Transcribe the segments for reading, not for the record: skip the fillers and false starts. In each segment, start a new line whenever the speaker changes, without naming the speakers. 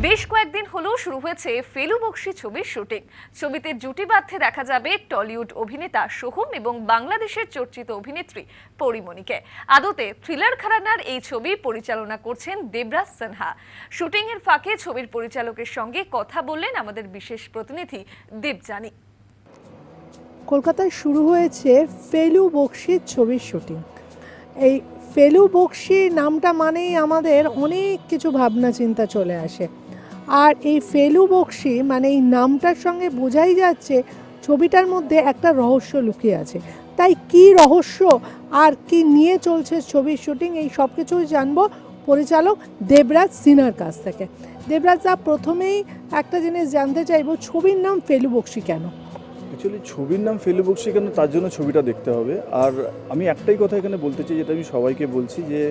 বেশ কয়েকদিন হলো শুরু হয়েছে ফেলু বকশী ছবির শুটিং। ছবিতে জুটি বাঁধতে দেখা যাবে টলিউড অভিনেতা সোহম এবং বাংলাদেশের চর্চিত অভিনেত্রী পরিমণিকে। আদতে থ্রিলার ঘরানার এই ছবি পরিচালনা করছেন দেবরাজ সিনহা। শুটিং এর ফাঁকে ছবির পরিচালকের সঙ্গে কথা বললেন আমাদের বিশেষ প্রতিনিধি দেবযানী।
কলকাতায় শুরু হয়েছে ফেলু বকশী ছবির শুটিং। এই ফেলু বকশী নামটা মানেই আমাদের অনেক কিছু ভাবনা চিন্তা চলে আসে। আর এই ফেলু বকশী মানে এই নামটার সঙ্গে বোঝাই যাচ্ছে ছবিটার মধ্যে একটা রহস্য লুকিয়ে আছে। তাই কি রহস্য আর কি নিয়ে চলছে ছবির শুটিং, এই সব কিছুই জানবো পরিচালক দেবরাজ সিনহার কাছ থেকে। দেবরাজদা, প্রথমেই একটা জিনিস জানতে চাইবো, ছবির নাম ফেলু বকশী কেন?
অ্যাকচুয়ালি ছবির নাম ফেলু বকশী কেন, তার জন্য ছবিটা দেখতে হবে। আর আমি একটাই কথা এখানে বলতে চাই, যেটা আমি সবাইকে বলছি, যে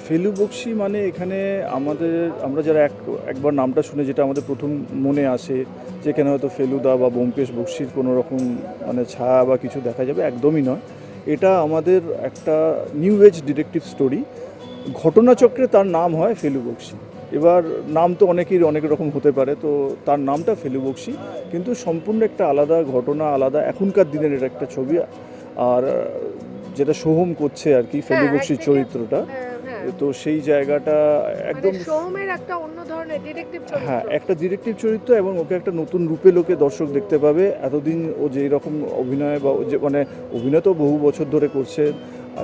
ফেলু বকশী মানে এখানে আমরা যারা একবার নামটা শুনে যেটা আমাদের প্রথম মনে আসে, যেখানে হয়তো ফেলুদা বা ব্যোমকেশ বক্সীর কোনো রকম মানে ছায়া বা কিছু দেখা যাবে, একদমই নয়। এটা আমাদের একটা নিউ এজ ডিটেকটিভ স্টোরি। ঘটনাচক্রে তার নাম হয় ফেলু বকশী। এবার নাম তো অনেকের অনেক রকম হতে পারে, তো তার নামটা ফেলু বকশী, কিন্তু সম্পূর্ণ একটা আলাদা ঘটনা, আলাদা এখনকার দিনের এটা একটা ছবি। আর যেটা সোহম করছে আর কি, ফেলু বকশীর চরিত্রটা, তো সেই জায়গাটা একদম
সোহমের একটা অন্য ধরনের ডিটেকটিভ চরিত্র।
হ্যাঁ, একটা ডিটেকটিভ চরিত্র, এবং ওকে একটা নতুন রূপে লোকে দর্শক দেখতে পাবে। এতদিন ও যেই রকম অভিনয় বা যে মানে অভিনয় তো বহু বছর ধরে করছে,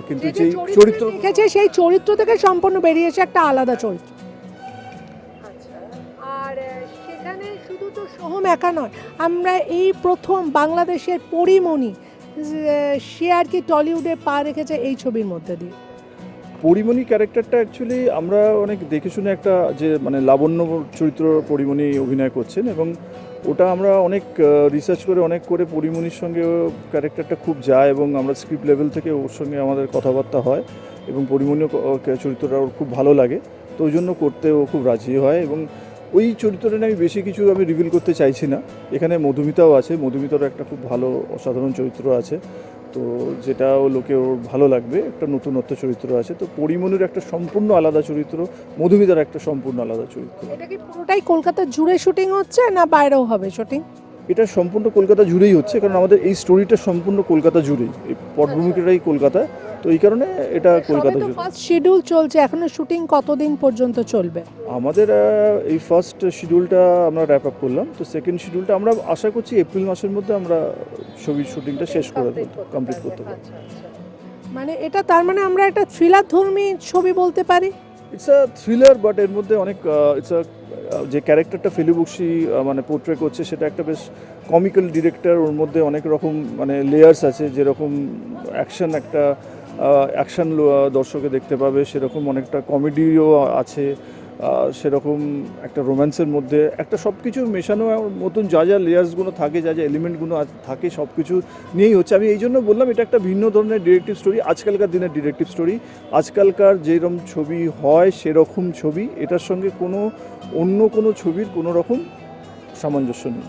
কিন্তু যেই চরিত্র
লিখেছে সেই চরিত্র থেকে সম্পূর্ণ বেরিয়ে এসে একটা আলাদা চরিত্র। আর সেখানে শুধু তো সোহম একা নয়, আমরা এই প্রথম বাংলাদেশের পরিমণি, সে আর কি টলিউডে পা রেখেছে এই ছবির মধ্যে দিয়ে।
পরিমণি ক্যারেক্টারটা অ্যাকচুয়ালি আমরা অনেক দেখে শুনে একটা যে মানে লাবণ্য চরিত্র পরিমণি অভিনয় করছেন, এবং ওটা আমরা অনেক রিসার্চ করে অনেক করে পরিমণির সঙ্গে ক্যারেক্টারটা খুব যায়, এবং আমরা স্ক্রিপ্ট লেভেল থেকে ওর সঙ্গে আমাদের কথাবার্তা হয়, এবং পরিমণি চরিত্রটা ওর খুব ভালো লাগে, তো ওই জন্য করতে ও খুব রাজি হয়। এবং ওই চরিত্রটা নিয়ে আমি বেশি কিছু রিভিল করতে চাইছি না। এখানে মধুমিতাও আছে, মধুমিতারও একটা খুব ভালো অসাধারণ চরিত্র আছে, তো যেটাও লোকে ওর ভালো লাগবে, একটা নতুনত্ব চরিত্র আছে। তো পরিমণির একটা সম্পূর্ণ আলাদা চরিত্র, মধুমিতার একটা সম্পূর্ণ আলাদা চরিত্র।
এটা কি পুরোটাই কলকাতা জুড়ে শুটিং হচ্ছে না বাইরেও হবে শুটিং?
এটা সম্পূর্ণ কলকাতা জুড়েই হচ্ছে, কারণ আমাদের এই স্টোরিটা সম্পূর্ণ কলকাতা জুড়েই, এই পটভূমিটাই কলকাতা, তো এই কারণে এটা কলকাতা জুড়ে।
ফার্স্ট শিডিউল চলছে, এখনো শুটিং কতদিন পর্যন্ত চলবে?
আমাদের এই ফার্স্ট শিডিউলটা আমরা র্যাপ আপ করলাম, তো সেকেন্ড শিডিউলটা আমরা আশা করছি এপ্রিল মাসের মধ্যে আমরা ছবির শুটিংটা শেষ করে কমপ্লিট করতে পারবো।
মানে এটা তার মানে আমরা একটা থ্রিলার ধর্মী ছবি বলতে পারি।
ইটস আ থ্রিলার, বাট এর মধ্যে অনেক ইটস আ যে ক্যারেক্টারটা ফেলু বকশী মানে পোর্ট্রে করছে, সেটা একটা বেশ কমিক্যাল ডিরেক্টর, ওর মধ্যে অনেক রকম মানে লেয়ার্স আছে। যেরকম অ্যাকশন, একটা অ্যাকশন দর্শকে দেখতে পাবে, সেরকম অনেকটা কমেডিও আছে, সেরকম একটা রোম্যান্সের মধ্যে একটা সব কিছু মেশানো মতন যা যা লেয়ার্সগুলো থাকে, যা যা এলিমেন্টগুলো থাকে, সব কিছু নিয়েই হচ্ছে। আমি এই জন্য বললাম এটা একটা ভিন্ন ধরনের ডিটেকটিভ স্টোরি, আজকালকার দিনের ডিটেকটিভ স্টোরি। আজকালকার যেরকম ছবি হয় সেরকম ছবি, এটার সঙ্গে অন্য কোনো ছবির কোনো রকম সামঞ্জস্য নেই।